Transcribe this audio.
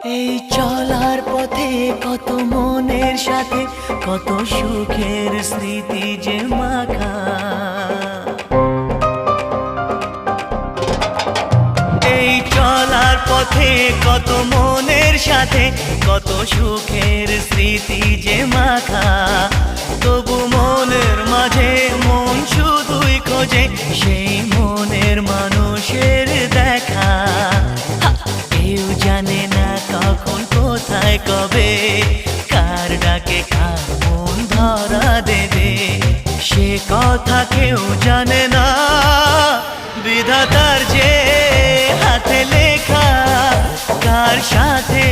এই চলার পথে কত মনের সাথে কত সুখের স্মৃতি যে মাখা। এই চলার পথে কত মনের সাথে কত সুখের স্মৃতি যে মাখা। তবু মনের মাঝে মন শুধুই খোঁজে সেই মনের মানুষের দেখা। কেউ জানে না কখন কোথায় কবে কার ডাকে কার মন ধরা দেবে, সে কথা কেউ জানে না। বিধাতার যে হাতে লেখা কার সাথে